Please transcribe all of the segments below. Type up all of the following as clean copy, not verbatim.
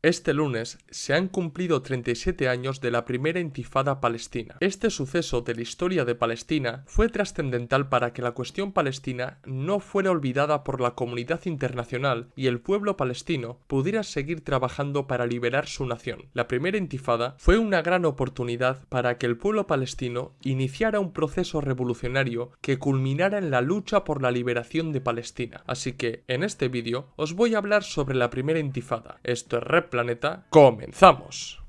Este lunes se han cumplido 37 años de la primera intifada palestina. Este suceso de la historia de Palestina fue trascendental para que la cuestión palestina no fuera olvidada por la comunidad internacional y el pueblo palestino pudiera seguir trabajando para liberar su nación. La primera intifada fue una gran oportunidad para que el pueblo palestino iniciara un proceso revolucionario que culminara en la lucha por la liberación de Palestina. Así que, en este vídeo, os voy a hablar sobre la primera intifada. Esto es Red Planeta, ¡comenzamos!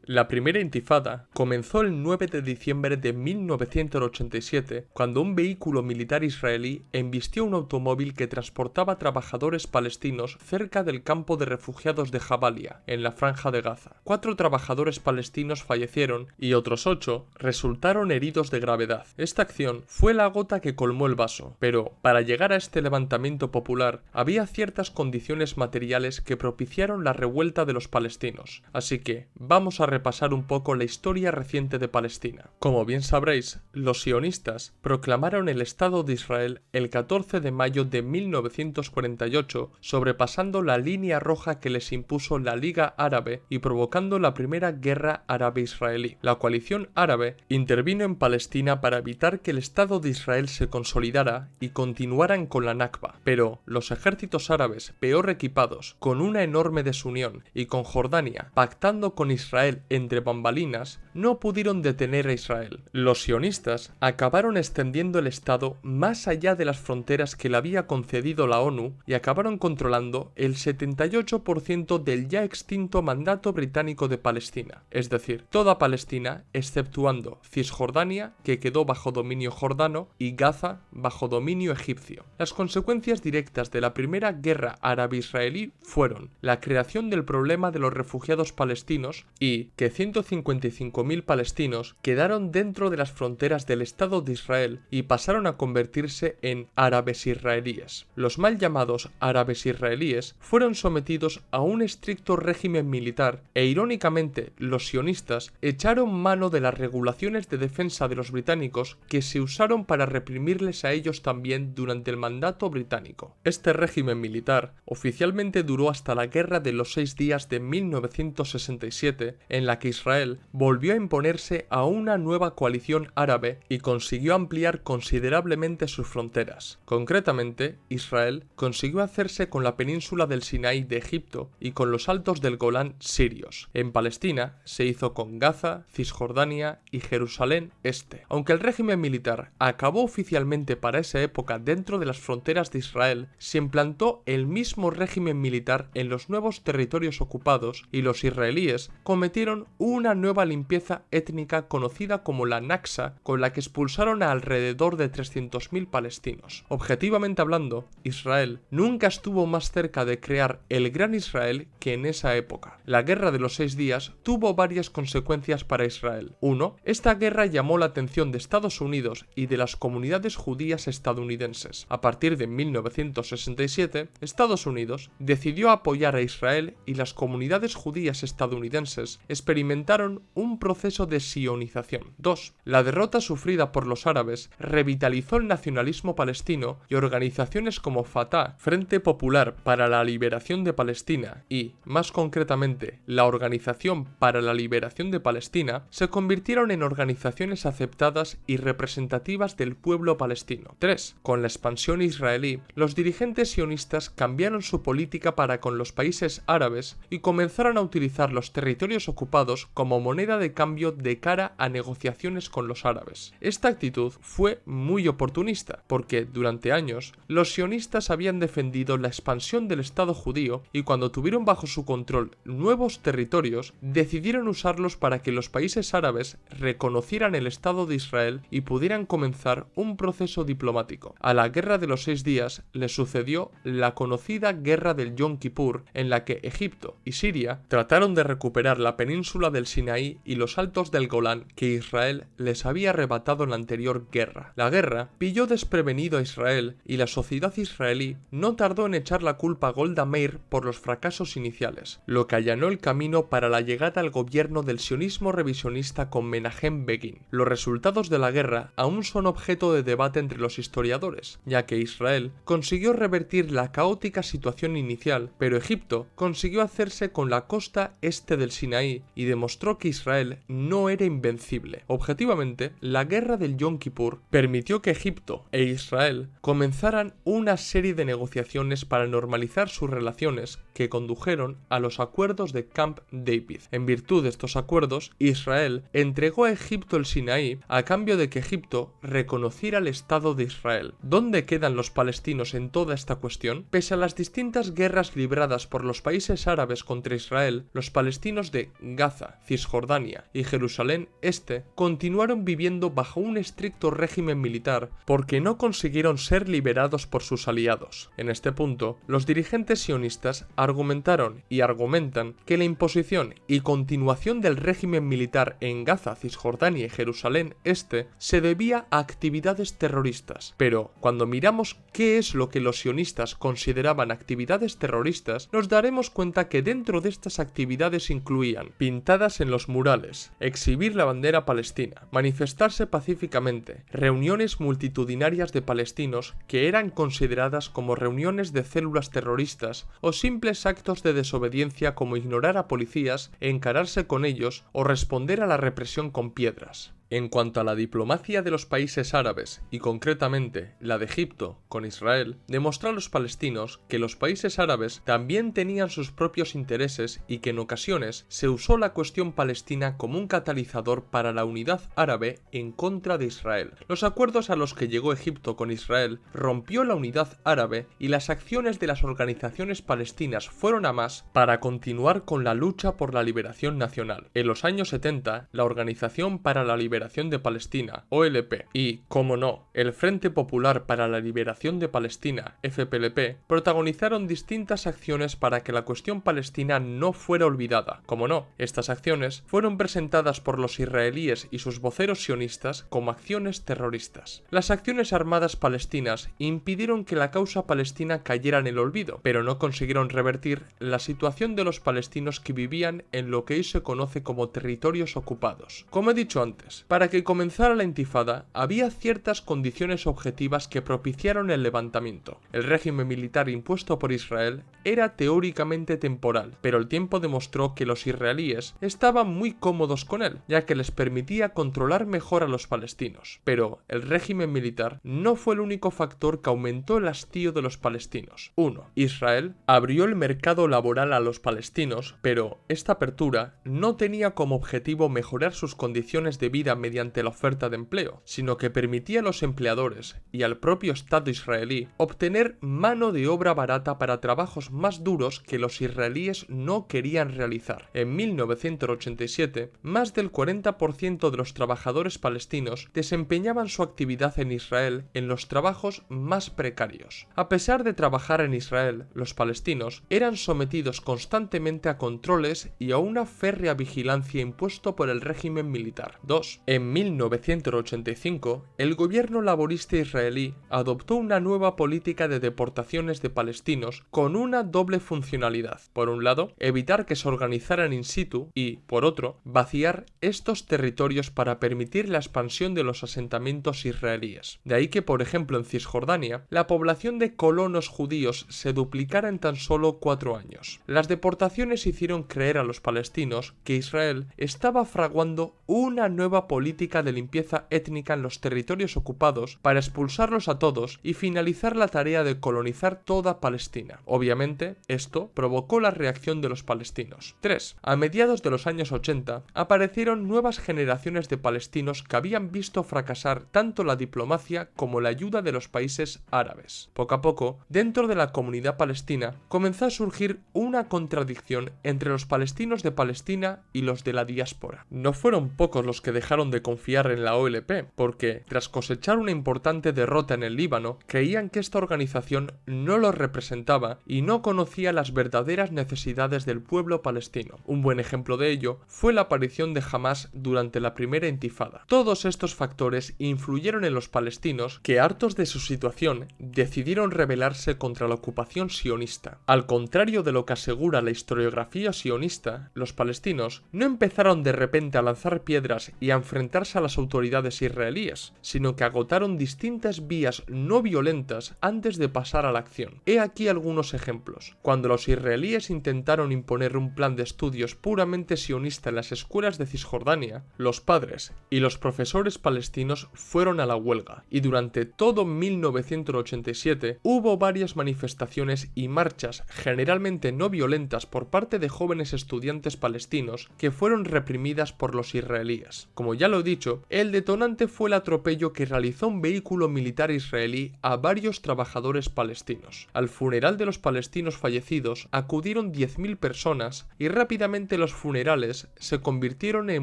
La primera intifada comenzó el 9 de diciembre de 1987, cuando un vehículo militar israelí embistió un automóvil que transportaba trabajadores palestinos cerca del campo de refugiados de Jabalia, en la Franja de Gaza. 4 trabajadores palestinos fallecieron y otros 8 resultaron heridos de gravedad. Esta acción fue la gota que colmó el vaso, pero para llegar a este levantamiento popular había ciertas condiciones materiales que propiciaron la revuelta de los palestinos. Así que vamos a repasar un poco la historia reciente de Palestina. Como bien sabréis, los sionistas proclamaron el Estado de Israel el 14 de mayo de 1948, sobrepasando la línea roja que les impuso la Liga Árabe y provocando la primera guerra árabe-israelí. La coalición árabe intervino en Palestina para evitar que el Estado de Israel se consolidara y continuaran con la Nakba, pero los ejércitos árabes peor equipados, con una enorme desunión y con Jordania pactando con Israel entre bambalinas, no pudieron detener a Israel. Los sionistas acabaron extendiendo el Estado más allá de las fronteras que le había concedido la ONU y acabaron controlando el 78% del ya extinto mandato británico de Palestina, es decir, toda Palestina exceptuando Cisjordania, que quedó bajo dominio jordano, y Gaza bajo dominio egipcio. Las consecuencias directas de la primera guerra árabe-israelí fueron la creación del problema de los refugiados palestinos y que 155.000 palestinos quedaron dentro de las fronteras del Estado de Israel y pasaron a convertirse en árabes israelíes. Los mal llamados árabes israelíes fueron sometidos a un estricto régimen militar e irónicamente los sionistas echaron mano de las regulaciones de defensa de los británicos que se usaron para reprimirles a ellos también durante el mandato británico. Este régimen militar oficialmente duró hasta la Guerra de los 6 días de 1967, en la que Israel volvió a imponerse a una nueva coalición árabe y consiguió ampliar considerablemente sus fronteras. Concretamente, Israel consiguió hacerse con la península del Sinaí de Egipto y con los altos del Golán sirios. En Palestina se hizo con Gaza, Cisjordania y Jerusalén Este. Aunque el régimen militar acabó oficialmente para esa época dentro de las fronteras de Israel, se implantó el mismo régimen militar en los nuevos territorios ocupados y los israelíes cometieron una nueva limpieza étnica conocida como la Naksa, con la que expulsaron a alrededor de 300.000 palestinos. Objetivamente hablando, Israel nunca estuvo más cerca de crear el Gran Israel que en esa época. La Guerra de los 6 días tuvo varias consecuencias para Israel. 1. Esta guerra llamó la atención de Estados Unidos y de las comunidades judías estadounidenses. A partir de 1967, Estados Unidos decidió apoyar a Israel y las comunidades judías estadounidenses experimentaron un proceso de sionización. 2. La derrota sufrida por los árabes revitalizó el nacionalismo palestino y organizaciones como Fatah, Frente Popular para la Liberación de Palestina y, más concretamente, la Organización para la Liberación de Palestina, se convirtieron en organizaciones aceptadas y representativas del pueblo palestino. 3. Con la expansión israelí, los dirigentes sionistas cambiaron su política para con los países árabes y comenzaron a utilizar los territorios ocupados como moneda de cambio de cara a negociaciones con los árabes. Esta actitud fue muy oportunista, porque durante años los sionistas habían defendido la expansión del Estado judío y cuando tuvieron bajo su control nuevos territorios, decidieron usarlos para que los países árabes reconocieran el Estado de Israel y pudieran comenzar un proceso diplomático. A la Guerra de los 6 días le sucedió la conocida Guerra del Yom Kippur, en la que Egipto y Siria trataron de recuperar la península península del Sinaí y los altos del Golán que Israel les había arrebatado en la anterior guerra. La guerra pilló desprevenido a Israel y la sociedad israelí no tardó en echar la culpa a Golda Meir por los fracasos iniciales, lo que allanó el camino para la llegada al gobierno del sionismo revisionista con Menahem Begin. Los resultados de la guerra aún son objeto de debate entre los historiadores, ya que Israel consiguió revertir la caótica situación inicial, pero Egipto consiguió hacerse con la costa este del Sinaí y demostró que Israel no era invencible. Objetivamente, la guerra del Yom Kippur permitió que Egipto e Israel comenzaran una serie de negociaciones para normalizar sus relaciones que condujeron a los acuerdos de Camp David. En virtud de estos acuerdos, Israel entregó a Egipto el Sinaí a cambio de que Egipto reconociera el Estado de Israel. ¿Dónde quedan los palestinos en toda esta cuestión? Pese a las distintas guerras libradas por los países árabes contra Israel, los palestinos de Gaza, Cisjordania y Jerusalén Este continuaron viviendo bajo un estricto régimen militar porque no consiguieron ser liberados por sus aliados. En este punto, los dirigentes sionistas argumentaron y argumentan que la imposición y continuación del régimen militar en Gaza, Cisjordania y Jerusalén Este se debía a actividades terroristas. Pero cuando miramos qué es lo que los sionistas consideraban actividades terroristas, nos daremos cuenta que dentro de estas actividades incluían pintadas en los murales, exhibir la bandera palestina, manifestarse pacíficamente, reuniones multitudinarias de palestinos que eran consideradas como reuniones de células terroristas o simples actos de desobediencia como ignorar a policías, encararse con ellos o responder a la represión con piedras. En cuanto a la diplomacia de los países árabes, y concretamente la de Egipto con Israel, demostró a los palestinos que los países árabes también tenían sus propios intereses y que en ocasiones se usó la cuestión palestina como un catalizador para la unidad árabe en contra de Israel. Los acuerdos a los que llegó Egipto con Israel rompió la unidad árabe y las acciones de las organizaciones palestinas fueron a más para continuar con la lucha por la liberación nacional. En los años 70, la Organización para la Liberación de Palestina, OLP, y, como no, el Frente Popular para la Liberación de Palestina, FPLP, protagonizaron distintas acciones para que la cuestión palestina no fuera olvidada. Como no, estas acciones fueron presentadas por los israelíes y sus voceros sionistas como acciones terroristas. Las acciones armadas palestinas impidieron que la causa palestina cayera en el olvido, pero no consiguieron revertir la situación de los palestinos que vivían en lo que hoy se conoce como territorios ocupados. Como he dicho antes, para que comenzara la intifada, había ciertas condiciones objetivas que propiciaron el levantamiento. El régimen militar impuesto por Israel era teóricamente temporal, pero el tiempo demostró que los israelíes estaban muy cómodos con él, ya que les permitía controlar mejor a los palestinos. Pero el régimen militar no fue el único factor que aumentó el hastío de los palestinos. 1. Israel abrió el mercado laboral a los palestinos, pero esta apertura no tenía como objetivo mejorar sus condiciones de vida mediante la oferta de empleo, sino que permitía a los empleadores y al propio Estado israelí obtener mano de obra barata para trabajos más duros que los israelíes no querían realizar. En 1987, más del 40% de los trabajadores palestinos desempeñaban su actividad en Israel en los trabajos más precarios. A pesar de trabajar en Israel, los palestinos eran sometidos constantemente a controles y a una férrea vigilancia impuesto por el régimen militar. 2. En 1985, el gobierno laborista israelí adoptó una nueva política de deportaciones de palestinos con una doble funcionalidad. Por un lado, evitar que se organizaran in situ y, por otro, vaciar estos territorios para permitir la expansión de los asentamientos israelíes. De ahí que, por ejemplo, en Cisjordania, la población de colonos judíos se duplicara en tan solo 4 años. Las deportaciones hicieron creer a los palestinos que Israel estaba fraguando una nueva política de limpieza étnica en los territorios ocupados para expulsarlos a todos y finalizar la tarea de colonizar toda Palestina. Obviamente, esto provocó la reacción de los palestinos. 3. A mediados de los años 80, aparecieron nuevas generaciones de palestinos que habían visto fracasar tanto la diplomacia como la ayuda de los países árabes. Poco a poco, dentro de la comunidad palestina, comenzó a surgir una contradicción entre los palestinos de Palestina y los de la diáspora. No fueron pocos los que dejaron dejaron de confiar en la OLP, porque, tras cosechar una importante derrota en el Líbano, creían que esta organización no los representaba y no conocía las verdaderas necesidades del pueblo palestino. Un buen ejemplo de ello fue la aparición de Hamás durante la primera intifada. Todos estos factores influyeron en los palestinos que, hartos de su situación, decidieron rebelarse contra la ocupación sionista. Al contrario de lo que asegura la historiografía sionista, los palestinos no empezaron de repente a lanzar piedras y a enfrentarse a las autoridades israelíes, sino que agotaron distintas vías no violentas antes de pasar a la acción. He aquí algunos ejemplos. Cuando los israelíes intentaron imponer un plan de estudios puramente sionista en las escuelas de Cisjordania, los padres y los profesores palestinos fueron a la huelga, y durante todo 1987 hubo varias manifestaciones y marchas generalmente no violentas por parte de jóvenes estudiantes palestinos que fueron reprimidas por los israelíes. Como ya lo he dicho, el detonante fue el atropello que realizó un vehículo militar israelí a varios trabajadores palestinos. Al funeral de los palestinos fallecidos acudieron 10.000 personas y rápidamente los funerales se convirtieron en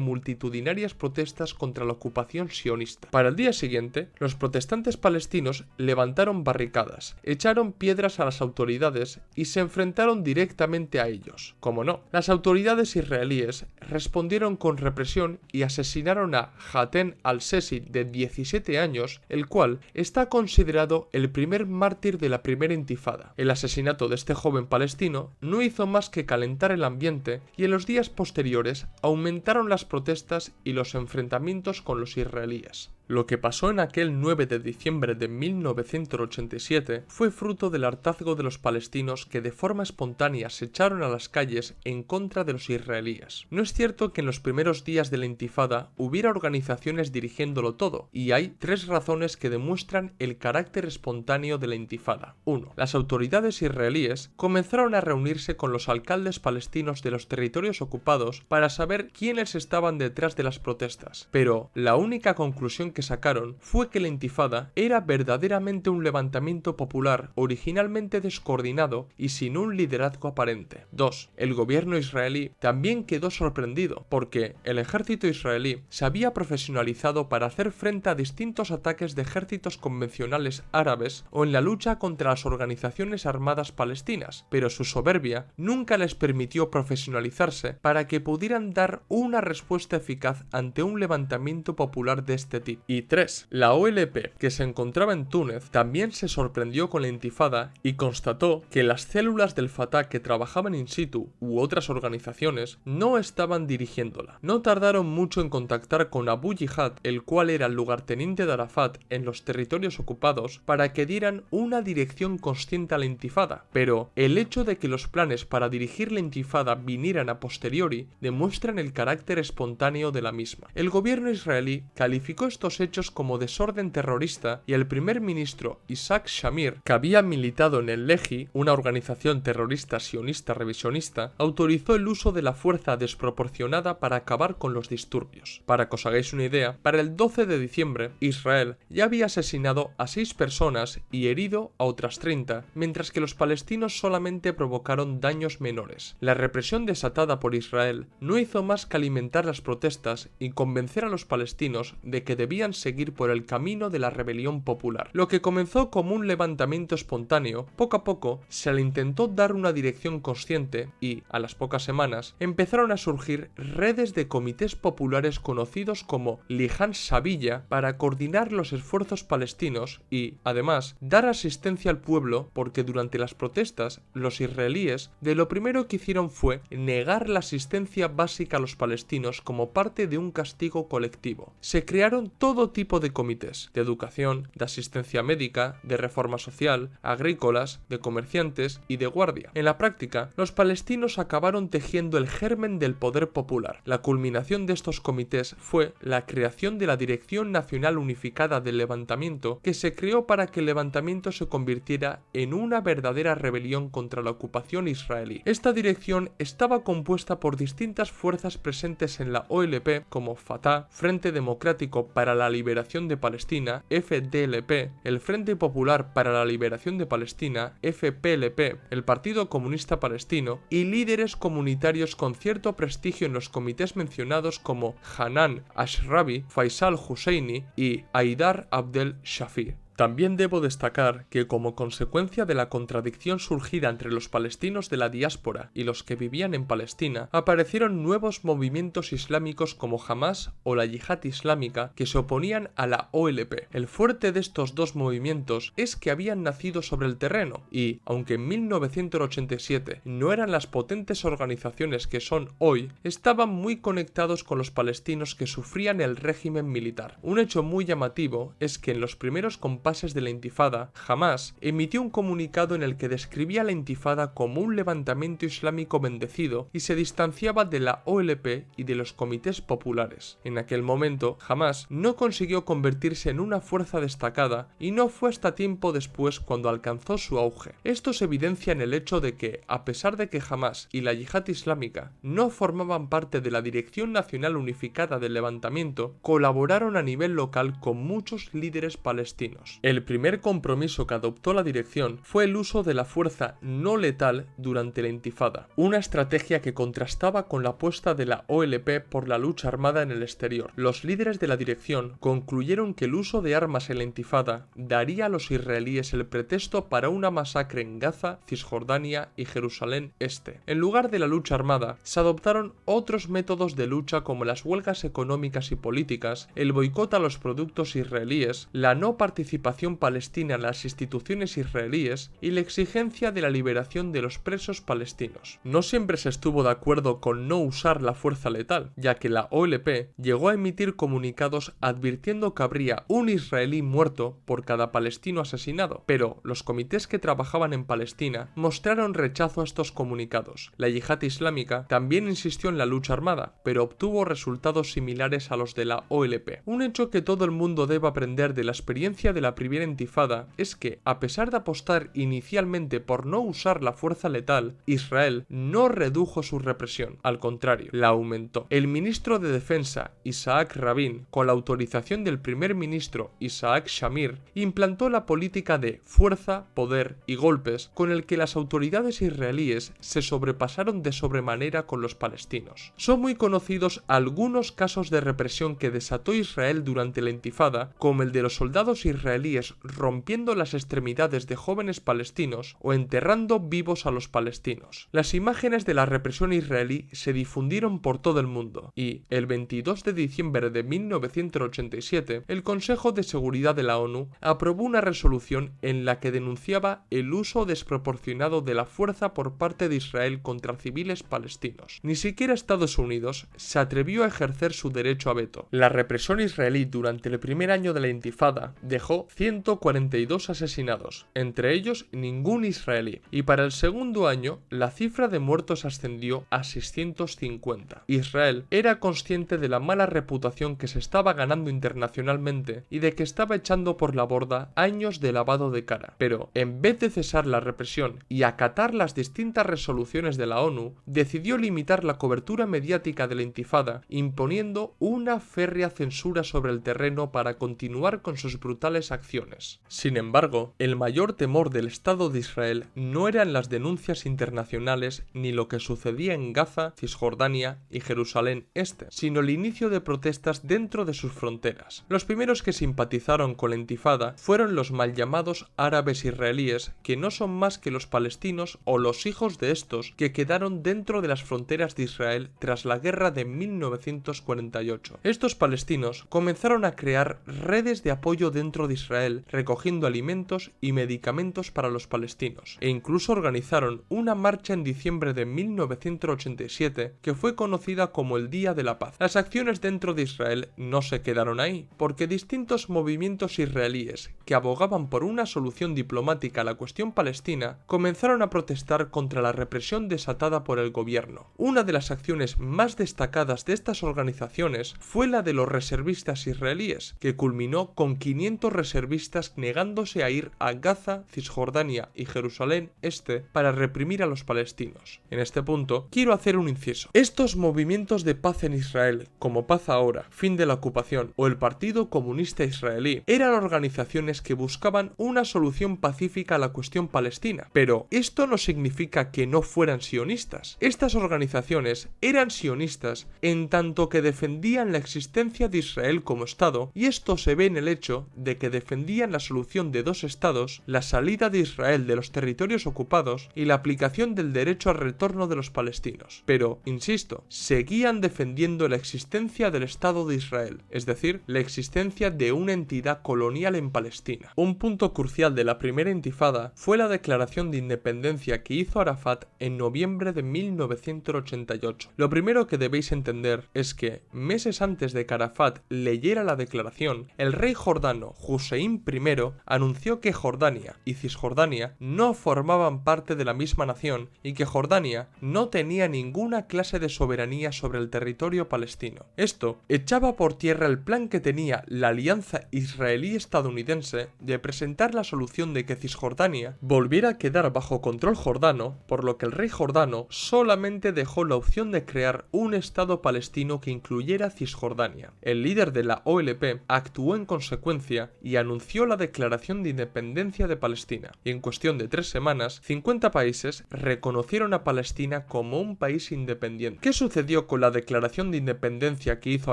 multitudinarias protestas contra la ocupación sionista. Para el día siguiente, los protestantes palestinos levantaron barricadas, echaron piedras a las autoridades y se enfrentaron directamente a ellos. Como no, las autoridades israelíes respondieron con represión y asesinaron a Hatem al-Sesi, de 17 años, el cual está considerado el primer mártir de la primera intifada. El asesinato de este joven palestino no hizo más que calentar el ambiente y en los días posteriores aumentaron las protestas y los enfrentamientos con los israelíes. Lo que pasó en aquel 9 de diciembre de 1987 fue fruto del hartazgo de los palestinos que de forma espontánea se echaron a las calles en contra de los israelíes. No es cierto que en los primeros días de la intifada hubiera organizaciones dirigiéndolo todo, y hay tres razones que demuestran el carácter espontáneo de la intifada. 1. Las autoridades israelíes comenzaron a reunirse con los alcaldes palestinos de los territorios ocupados para saber quiénes estaban detrás de las protestas, pero la única conclusión que sacaron fue que la intifada era verdaderamente un levantamiento popular originalmente descoordinado y sin un liderazgo aparente. 2. El gobierno israelí también quedó sorprendido porque el ejército israelí se había profesionalizado para hacer frente a distintos ataques de ejércitos convencionales árabes o en la lucha contra las organizaciones armadas palestinas, pero su soberbia nunca les permitió profesionalizarse para que pudieran dar una respuesta eficaz ante un levantamiento popular de este tipo. Y 3. La OLP, que se encontraba en Túnez, también se sorprendió con la intifada y constató que las células del Fatah que trabajaban in situ u otras organizaciones no estaban dirigiéndola. No tardaron mucho en contactar con Abu Jihad, el cual era el lugarteniente de Arafat en los territorios ocupados, para que dieran una dirección consciente a la intifada, pero el hecho de que los planes para dirigir la intifada vinieran a posteriori demuestran el carácter espontáneo de la misma. El gobierno israelí calificó estos hechos como desorden terrorista y el primer ministro Isaac Shamir, que había militado en el Lehi, una organización terrorista sionista revisionista, autorizó el uso de la fuerza desproporcionada para acabar con los disturbios. Para que os hagáis una idea, para el 12 de diciembre, Israel ya había asesinado a 6 personas y herido a otras 30, mientras que los palestinos solamente provocaron daños menores. La represión desatada por Israel no hizo más que alimentar las protestas y convencer a los palestinos de que debían seguir por el camino de la rebelión popular. Lo que comenzó como un levantamiento espontáneo, poco a poco se le intentó dar una dirección consciente y, a las pocas semanas, empezaron a surgir redes de comités populares conocidos como Lijan Sabilla para coordinar los esfuerzos palestinos y, además, dar asistencia al pueblo, porque durante las protestas los israelíes de lo primero que hicieron fue negar la asistencia básica a los palestinos como parte de un castigo colectivo. Se crearon todo tipo de comités, de educación, de asistencia médica, de reforma social, agrícolas, de comerciantes y de guardia. En la práctica, los palestinos acabaron tejiendo el germen del poder popular. La culminación de estos comités fue la creación de la Dirección Nacional Unificada del Levantamiento, que se creó para que el levantamiento se convirtiera en una verdadera rebelión contra la ocupación israelí. Esta dirección estaba compuesta por distintas fuerzas presentes en la OLP como Fatah, Frente Democrático para la la Liberación de Palestina, FDLP, el Frente Popular para la Liberación de Palestina, FPLP, el Partido Comunista Palestino y líderes comunitarios con cierto prestigio en los comités mencionados como Hanan Ashrabi, Faisal Husseini y Haidar Abdel Shafi. También debo destacar que, como consecuencia de la contradicción surgida entre los palestinos de la diáspora y los que vivían en Palestina, aparecieron nuevos movimientos islámicos como Hamas o la Yihad Islámica que se oponían a la OLP. El fuerte de estos dos movimientos es que habían nacido sobre el terreno y, aunque en 1987 no eran las potentes organizaciones que son hoy, estaban muy conectados con los palestinos que sufrían el régimen militar. Un hecho muy llamativo es que en los primeros compases de la intifada, Hamas emitió un comunicado en el que describía la intifada como un levantamiento islámico bendecido y se distanciaba de la OLP y de los comités populares. En aquel momento, Hamas no consiguió convertirse en una fuerza destacada y no fue hasta tiempo después cuando alcanzó su auge. Esto se evidencia en el hecho de que, a pesar de que Hamas y la Yihad Islámica no formaban parte de la Dirección Nacional Unificada del Levantamiento, colaboraron a nivel local con muchos líderes palestinos. El primer compromiso que adoptó la dirección fue el uso de la fuerza no letal durante la intifada, una estrategia que contrastaba con la apuesta de la OLP por la lucha armada en el exterior. Los líderes de la dirección concluyeron que el uso de armas en la intifada daría a los israelíes el pretexto para una masacre en Gaza, Cisjordania y Jerusalén Este. En lugar de la lucha armada, se adoptaron otros métodos de lucha como las huelgas económicas y políticas, el boicot a los productos israelíes, la no participación palestina en las instituciones israelíes y la exigencia de la liberación de los presos palestinos. No siempre se estuvo de acuerdo con no usar la fuerza letal, ya que la OLP llegó a emitir comunicados advirtiendo que habría un israelí muerto por cada palestino asesinado, pero los comités que trabajaban en Palestina mostraron rechazo a estos comunicados. La Yihad Islámica también insistió en la lucha armada, pero obtuvo resultados similares a los de la OLP. Un hecho que todo el mundo debe aprender de la experiencia de la primera intifada es que, a pesar de apostar inicialmente por no usar la fuerza letal, Israel no redujo su represión, al contrario, la aumentó. El ministro de Defensa, Isaac Rabin, con la autorización del primer ministro Isaac Shamir, implantó la política de fuerza, poder y golpes con el que las autoridades israelíes se sobrepasaron de sobremanera con los palestinos. Son muy conocidos algunos casos de represión que desató Israel durante la intifada, como el de los soldados israelíes rompiendo las extremidades de jóvenes palestinos o enterrando vivos a los palestinos. Las imágenes de la represión israelí se difundieron por todo el mundo y, el 22 de diciembre de 1987, el Consejo de Seguridad de la ONU aprobó una resolución en la que denunciaba el uso desproporcionado de la fuerza por parte de Israel contra civiles palestinos. Ni siquiera Estados Unidos se atrevió a ejercer su derecho a veto. La represión israelí durante el primer año de la intifada dejó 142 asesinados, entre ellos ningún israelí, y para el segundo año la cifra de muertos ascendió a 650. Israel era consciente de la mala reputación que se estaba ganando internacionalmente y de que estaba echando por la borda años de lavado de cara, pero en vez de cesar la represión y acatar las distintas resoluciones de la ONU, decidió limitar la cobertura mediática de la intifada, imponiendo una férrea censura sobre el terreno para continuar con sus brutales acciones. Sin embargo, el mayor temor del Estado de Israel no eran las denuncias internacionales ni lo que sucedía en Gaza, Cisjordania y Jerusalén Este, sino el inicio de protestas dentro de sus fronteras. Los primeros que simpatizaron con la intifada fueron los mal llamados árabes israelíes, que no son más que los palestinos o los hijos de estos que quedaron dentro de las fronteras de Israel tras la guerra de 1948. Estos palestinos comenzaron a crear redes de apoyo dentro de Israel, recogiendo alimentos y medicamentos para los palestinos, e incluso organizaron una marcha en diciembre de 1987 que fue conocida como el Día de la Paz. Las acciones dentro de Israel no se quedaron ahí, porque distintos movimientos israelíes que abogaban por una solución diplomática a la cuestión palestina comenzaron a protestar contra la represión desatada por el gobierno. Una de las acciones más destacadas de estas organizaciones fue la de los reservistas israelíes, que culminó con 500 reservistas reservistas negándose a ir a Gaza, Cisjordania y Jerusalén Este para reprimir a los palestinos. En este punto, quiero hacer un inciso. Estos movimientos de paz en Israel, como Paz Ahora, Fin de la Ocupación o el Partido Comunista Israelí, eran organizaciones que buscaban una solución pacífica a la cuestión palestina, pero esto no significa que no fueran sionistas. Estas organizaciones eran sionistas en tanto que defendían la existencia de Israel como Estado, y esto se ve en el hecho de que defendían la solución de dos estados, la salida de Israel de los territorios ocupados y la aplicación del derecho al retorno de los palestinos. Pero, insisto, seguían defendiendo la existencia del Estado de Israel, es decir, la existencia de una entidad colonial en Palestina. Un punto crucial de la primera intifada fue la declaración de independencia que hizo Arafat en noviembre de 1988. Lo primero que debéis entender es que, meses antes de que Arafat leyera la declaración, el rey jordano Hussein I anunció que Jordania y Cisjordania no formaban parte de la misma nación y que Jordania no tenía ninguna clase de soberanía sobre el territorio palestino. Esto echaba por tierra el plan que tenía la alianza israelí-estadounidense de presentar la solución de que Cisjordania volviera a quedar bajo control jordano, por lo que el rey jordano solamente dejó la opción de crear un estado palestino que incluyera Cisjordania. El líder de la OLP actuó en consecuencia y anunció la declaración de independencia de Palestina, y en cuestión de 3 semanas, 50 países reconocieron a Palestina como un país independiente. ¿Qué sucedió con la declaración de independencia que hizo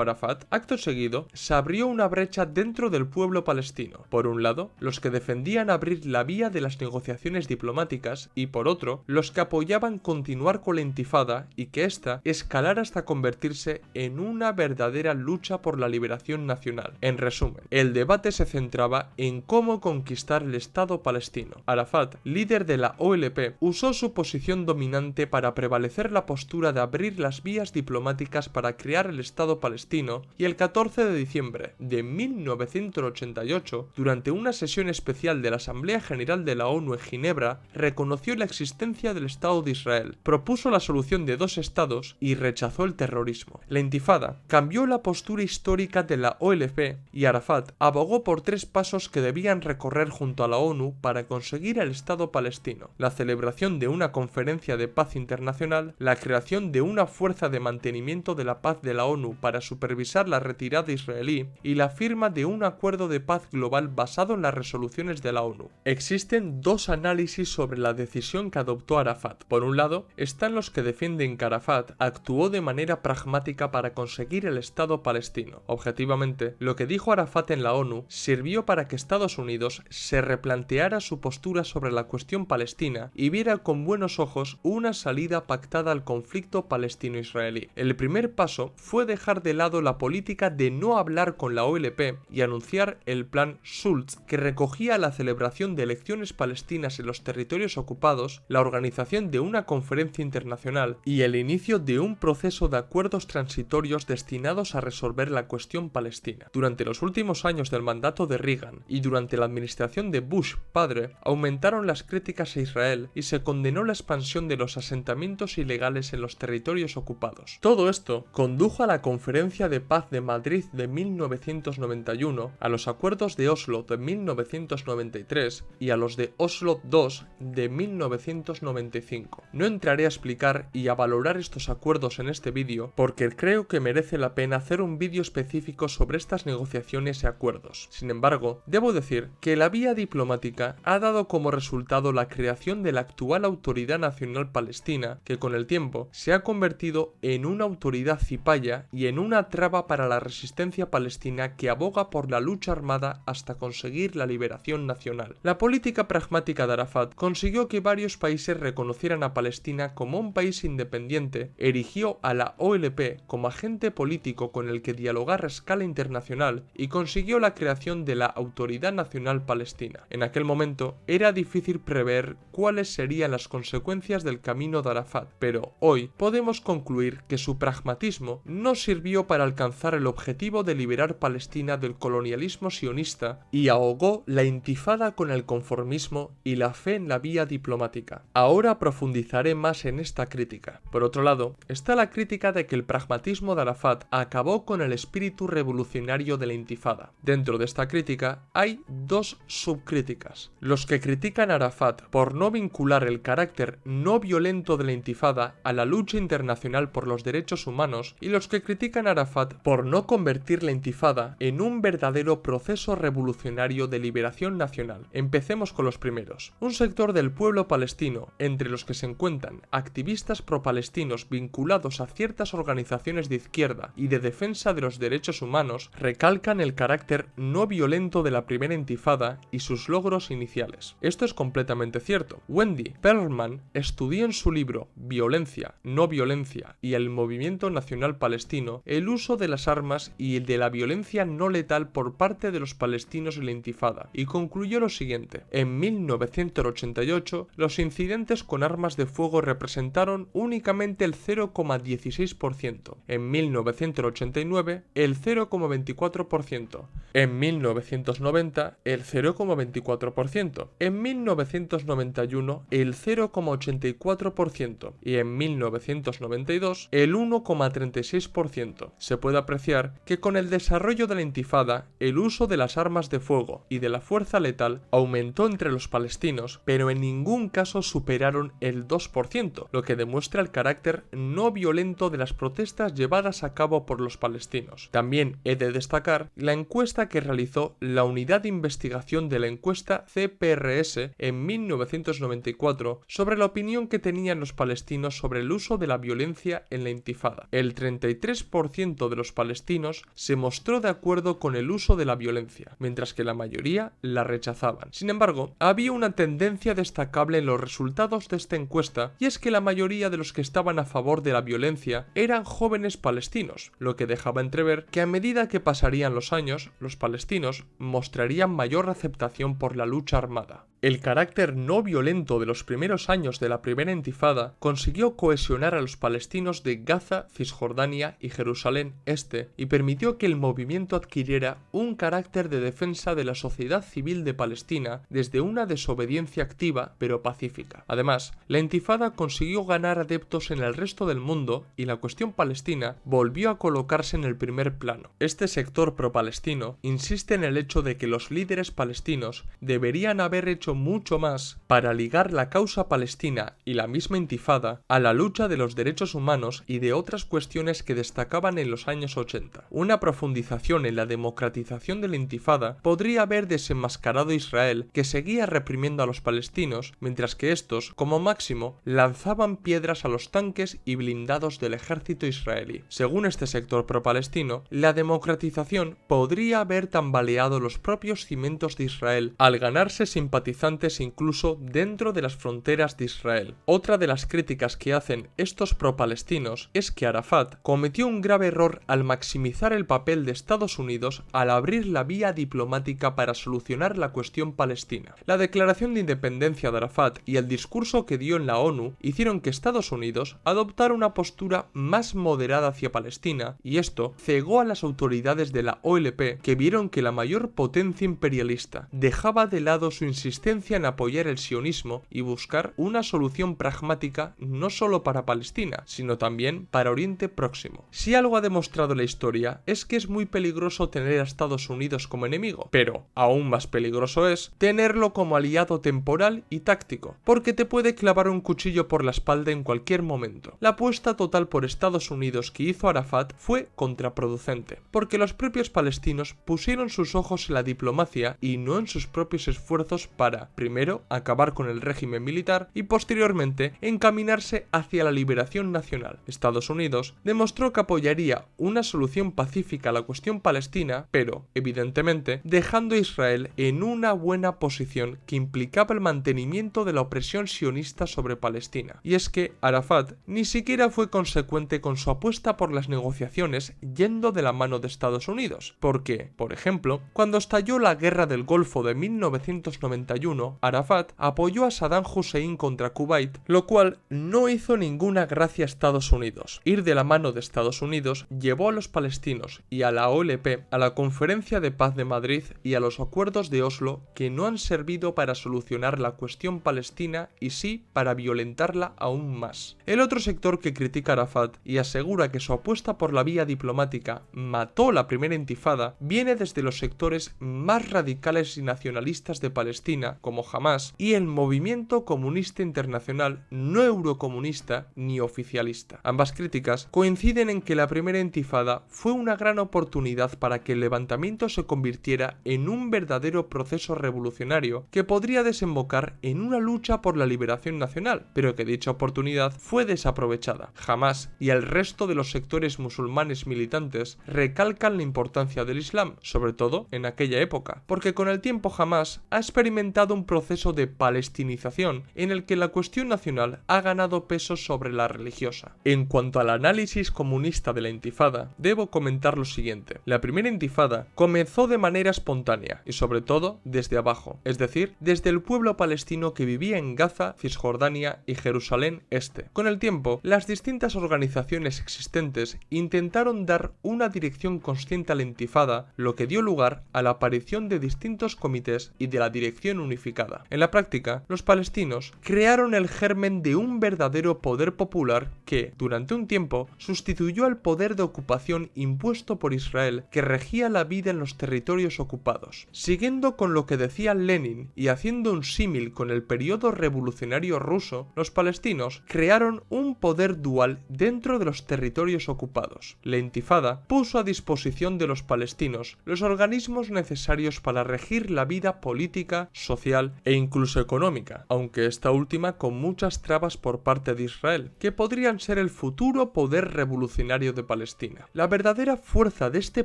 Arafat? Acto seguido, se abrió una brecha dentro del pueblo palestino. Por un lado, los que defendían abrir la vía de las negociaciones diplomáticas y por otro, los que apoyaban continuar con la intifada y que ésta escalara hasta convertirse en una verdadera lucha por la liberación nacional. En resumen, el debate se centraba en cómo conquistar el Estado palestino. Arafat, líder de la OLP, usó su posición dominante para prevalecer la postura de abrir las vías diplomáticas para crear el Estado palestino, y el 14 de diciembre de 1988, durante una sesión especial de la Asamblea General de la ONU en Ginebra, reconoció la existencia del Estado de Israel, propuso la solución de dos estados y rechazó el terrorismo. La intifada cambió la postura histórica de la OLP y Arafat abogó por 3 pasos que debían recorrer junto a la ONU para conseguir el Estado palestino: la celebración de una conferencia de paz internacional, la creación de una fuerza de mantenimiento de la paz de la ONU para supervisar la retirada israelí y la firma de un acuerdo de paz global basado en las resoluciones de la ONU. Existen 2 análisis sobre la decisión que adoptó Arafat. Por un lado, están los que defienden que Arafat actuó de manera pragmática para conseguir el Estado palestino. Objetivamente, lo que dijo Arafat en la ONU sirvió para que Estados Unidos se replanteara su postura sobre la cuestión palestina y viera con buenos ojos una salida pactada al conflicto palestino-israelí. El primer paso fue dejar de lado la política de no hablar con la OLP y anunciar el plan Schultz, que recogía la celebración de elecciones palestinas en los territorios ocupados, la organización de una conferencia internacional y el inicio de un proceso de acuerdos transitorios destinados a resolver la cuestión palestina. Durante los últimos años del mandato de Reagan y durante la administración de Bush padre, aumentaron las críticas a Israel y se condenó la expansión de los asentamientos ilegales en los territorios ocupados. Todo esto condujo a la Conferencia de Paz de Madrid de 1991, a los acuerdos de Oslo de 1993 y a los de Oslo II de 1995. No entraré a explicar y a valorar estos acuerdos en este vídeo porque creo que merece la pena hacer un vídeo específico sobre estas negociaciones y acuerdos. Sin embargo, debo decir que la vía diplomática ha dado como resultado la creación de la actual Autoridad Nacional Palestina, que con el tiempo se ha convertido en una autoridad cipaya y en una traba para la resistencia palestina que aboga por la lucha armada hasta conseguir la liberación nacional. La política pragmática de Arafat consiguió que varios países reconocieran a Palestina como un país independiente, erigió a la OLP como agente político con el que dialogar a escala internacional y consiguió la creación de la Autoridad Nacional Palestina. En aquel momento era difícil prever cuáles serían las consecuencias del camino de Arafat, pero hoy podemos concluir que su pragmatismo no sirvió para alcanzar el objetivo de liberar Palestina del colonialismo sionista y ahogó la intifada con el conformismo y la fe en la vía diplomática. Ahora profundizaré más en esta crítica. Por otro lado, está la crítica de que el pragmatismo de Arafat acabó con el espíritu revolucionario de la intifada. Dentro de esta crítica crítica hay dos subcríticas. Los que critican a Arafat por no vincular el carácter no violento de la intifada a la lucha internacional por los derechos humanos y los que critican a Arafat por no convertir la intifada en un verdadero proceso revolucionario de liberación nacional. Empecemos con los primeros. Un sector del pueblo palestino, entre los que se encuentran activistas pro-palestinos vinculados a ciertas organizaciones de izquierda y de defensa de los derechos humanos, recalcan el carácter no violento de la primera intifada y sus logros iniciales. Esto es completamente cierto. Wendy Perlman estudió en su libro Violencia, no violencia y el movimiento nacional palestino el uso de las armas y el de la violencia no letal por parte de los palestinos en la intifada y concluyó lo siguiente: en 1988 los incidentes con armas de fuego representaron únicamente el 0,16%, en 1989 el 0,24%, en 1990 el 0,24%, en 1991 el 0,84% y en 1992 el 1,36%. Se puede apreciar que con el desarrollo de la intifada, el uso de las armas de fuego y de la fuerza letal aumentó entre los palestinos, pero en ningún caso superaron el 2%, lo que demuestra el carácter no violento de las protestas llevadas a cabo por los palestinos. También he de destacar la encuesta que realizó la Unidad de Investigación de la Encuesta CPRS en 1994 sobre la opinión que tenían los palestinos sobre el uso de la violencia en la intifada. El 33% de los palestinos se mostró de acuerdo con el uso de la violencia, mientras que la mayoría la rechazaban. Sin embargo, había una tendencia destacable en los resultados de esta encuesta, y es que la mayoría de los que estaban a favor de la violencia eran jóvenes palestinos, lo que dejaba entrever que a medida que pasarían los años, los palestinos mostrarían mayor aceptación por la lucha armada. El carácter no violento de los primeros años de la primera intifada consiguió cohesionar a los palestinos de Gaza, Cisjordania y Jerusalén Este y permitió que el movimiento adquiriera un carácter de defensa de la sociedad civil de Palestina desde una desobediencia activa pero pacífica. Además, la intifada consiguió ganar adeptos en el resto del mundo y la cuestión palestina volvió a colocarse en el primer plano. Este sector pro-palestino insiste en el hecho de que los líderes palestinos deberían haber hecho mucho más para ligar la causa palestina y la misma intifada a la lucha de los derechos humanos y de otras cuestiones que destacaban en los años 80. Una profundización en la democratización de la intifada podría haber desenmascarado a Israel, que seguía reprimiendo a los palestinos, mientras que estos, como máximo, lanzaban piedras a los tanques y blindados del ejército israelí. Según este sector pro-palestino, la democratización podría haber tambaleado los propios cimientos de Israel al ganarse simpatizantes incluso dentro de las fronteras de Israel. Otra de las críticas que hacen estos pro-palestinos es que Arafat cometió un grave error al maximizar el papel de Estados Unidos al abrir la vía diplomática para solucionar la cuestión palestina. La declaración de independencia de Arafat y el discurso que dio en la ONU hicieron que Estados Unidos adoptara una postura más moderada hacia Palestina, y esto cegó a las autoridades de la OLP, que vieron que la mayor potencia imperialista dejaba de lado su insistencia en apoyar el sionismo y buscar una solución pragmática no solo para Palestina, sino también para Oriente Próximo. Si algo ha demostrado la historia es que es muy peligroso tener a Estados Unidos como enemigo, pero aún más peligroso es tenerlo como aliado temporal y táctico, porque te puede clavar un cuchillo por la espalda en cualquier momento. La apuesta total por Estados Unidos que hizo Arafat fue contraproducente, porque los propios palestinos pusieron sus ojos en la diplomacia y no en sus propios esfuerzos para, primero, acabar con el régimen militar y posteriormente encaminarse hacia la liberación nacional. Estados Unidos demostró que apoyaría una solución pacífica a la cuestión palestina, pero, evidentemente, dejando a Israel en una buena posición que implicaba el mantenimiento de la opresión sionista sobre Palestina. Y es que Arafat ni siquiera fue consecuente con su apuesta por las negociaciones yendo de la mano de Estados Unidos, porque, por ejemplo, cuando estalló la Guerra del Golfo de 1991, Arafat apoyó a Saddam Hussein contra Kuwait, lo cual no hizo ninguna gracia a Estados Unidos. Ir de la mano de Estados Unidos llevó a los palestinos y a la OLP a la Conferencia de Paz de Madrid y a los acuerdos de Oslo, que no han servido para solucionar la cuestión palestina y sí para violentarla aún más. El otro sector que critica a Arafat y asegura que su apuesta por la vía diplomática mató la primera intifada viene desde los sectores sectores más radicales y nacionalistas de Palestina, como Hamás, y el movimiento comunista internacional no eurocomunista ni oficialista. Ambas críticas coinciden en que la primera intifada fue una gran oportunidad para que el levantamiento se convirtiera en un verdadero proceso revolucionario que podría desembocar en una lucha por la liberación nacional, pero que dicha oportunidad fue desaprovechada. Hamás y el resto de los sectores musulmanes militantes recalcan la importancia del Islam, sobre todo en aquella época, porque con el tiempo Hamás ha experimentado un proceso de palestinización en el que la cuestión nacional ha ganado peso sobre la religiosa. En cuanto al análisis comunista de la intifada, debo comentar lo siguiente. La primera intifada comenzó de manera espontánea y sobre todo desde abajo, es decir, desde el pueblo palestino que vivía en Gaza, Cisjordania y Jerusalén Este. Con el tiempo, las distintas organizaciones existentes intentaron dar una dirección consciente a la intifada, lo que dio lugar a la aparición de distintos comités y de la dirección unificada. En la práctica, los palestinos crearon el germen de un verdadero poder popular que, durante un tiempo, sustituyó al poder de ocupación impuesto por Israel que regía la vida en los territorios ocupados. Siguiendo con lo que decía Lenin y haciendo un símil con el periodo revolucionario ruso, los palestinos crearon un poder dual dentro de los territorios ocupados. La intifada puso a disposición de los palestinos los organismos necesarios para regir la vida política, social e incluso económica, aunque esta última con muchas trabas por parte de Israel, que podrían ser el futuro poder revolucionario de Palestina. La verdadera fuerza de este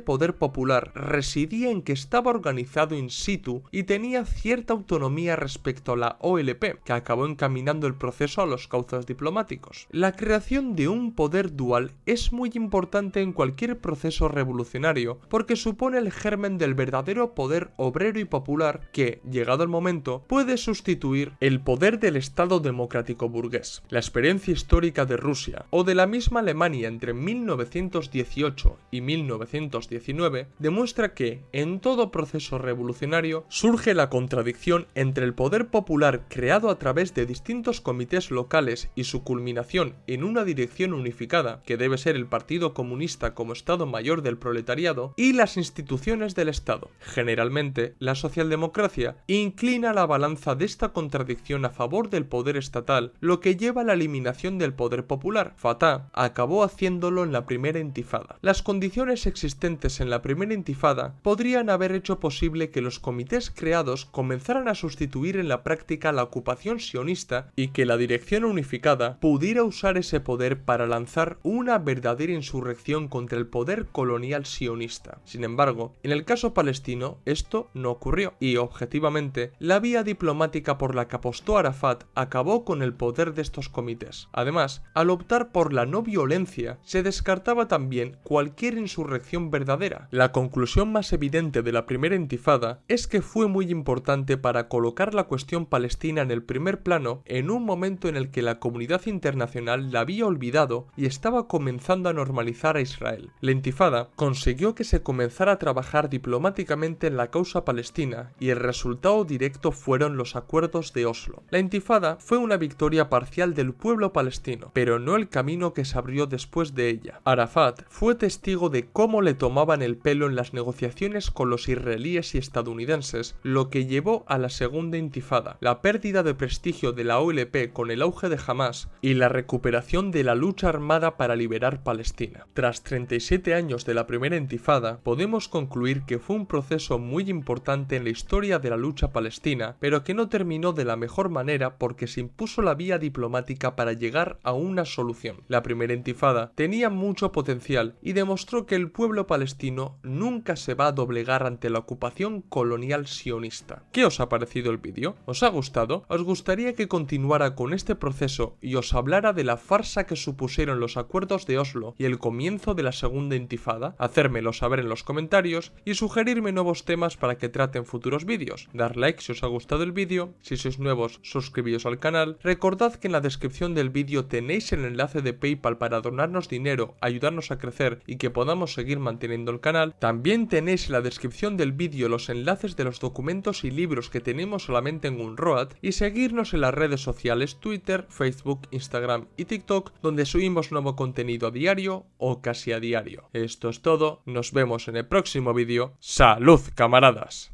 poder popular residía en que estaba organizado in situ y tenía cierta autonomía respecto a la OLP, que acabó encaminando el proceso a los cauces diplomáticos. La creación de un poder dual es muy importante en cualquier proceso revolucionario porque supone el germen del verdadero poder obrero y popular que, llegado el momento, puede sustituir el poder del Estado democrático burgués. La experiencia histórica de Rusia o de la misma Alemania entre 1918 y 1919 demuestra que, en todo proceso revolucionario, surge la contradicción entre el poder popular creado a través de distintos comités locales y su culminación en una dirección unificada, que debe ser el Partido Comunista como Estado Mayor del proletariado, y las instituciones del Estado. Generalmente, la socialdemocracia inclina la balanza de esta contradicción a favor del poder estatal, lo que lleva a la eliminación del poder popular. Fatah acabó haciéndolo en la primera intifada. Las condiciones existentes en la primera intifada podrían haber hecho posible que los comités creados comenzaran a sustituir en la práctica la ocupación sionista y que la dirección unificada pudiera usar ese poder para lanzar una verdadera insurrección contra el poder colonial sionista. Sin embargo, en el caso palestino esto no ocurrió y, objetivamente, la vía diplomática por la que apostó Arafat acabó con el poder de estos comités. Además, al optar por la no violencia, se descartaba también cualquier insurrección verdadera. La conclusión más evidente de la primera intifada es que fue muy importante para colocar la cuestión palestina en el primer plano en un momento en el que la comunidad internacional la había olvidado y estaba comenzando a normalizar a Israel. La intifada consiguió que se comenzara a trabajar diplomáticamente en la causa palestina y el resultado directo fueron los acuerdos de Oslo. La intifada fue una victoria parcial del pueblo palestino, pero no el camino que se abrió después de ella. Arafat fue testigo de cómo le tomaban el pelo en las negociaciones con los israelíes y estadounidenses, lo que llevó a la segunda intifada, la pérdida de prestigio de la OLP con el auge de Hamás y la recuperación de la lucha armada para liberar Palestina. Tras 37 años de la primera intifada, podemos concluir que fue un proceso muy importante en la historia de la lucha palestina, pero que no terminó de la mejor manera porque se impuso la vía diplomática para llegar a una solución. La primera intifada tenía mucho potencial y demostró que el pueblo palestino nunca se va a doblegar ante la ocupación colonial sionista. ¿Qué os ha parecido el vídeo? ¿Os ha gustado? ¿Os gustaría que continuara con este proceso y os hablara de la farsa que supusieron los acuerdos de Oslo y el comienzo de la segunda intifada? Hacérmelo saber en los comentarios y sugerirme nuevos temas para que trate en futuros vídeos. Dar like si os ha gustado el vídeo, si sois nuevos suscribíos al canal, recordad que en la descripción del vídeo tenéis el enlace de PayPal para donarnos dinero, ayudarnos a crecer y que podamos seguir manteniendo el canal. También tenéis en la descripción del vídeo los enlaces de los documentos y libros que tenemos solamente en Unroad y seguirnos en las redes sociales Twitter, Facebook, Instagram y TikTok, donde subimos nuevo contenido a diario o casi a diario. Esto es todo, nos vemos en el próximo vídeo. ¡Salud, camaradas!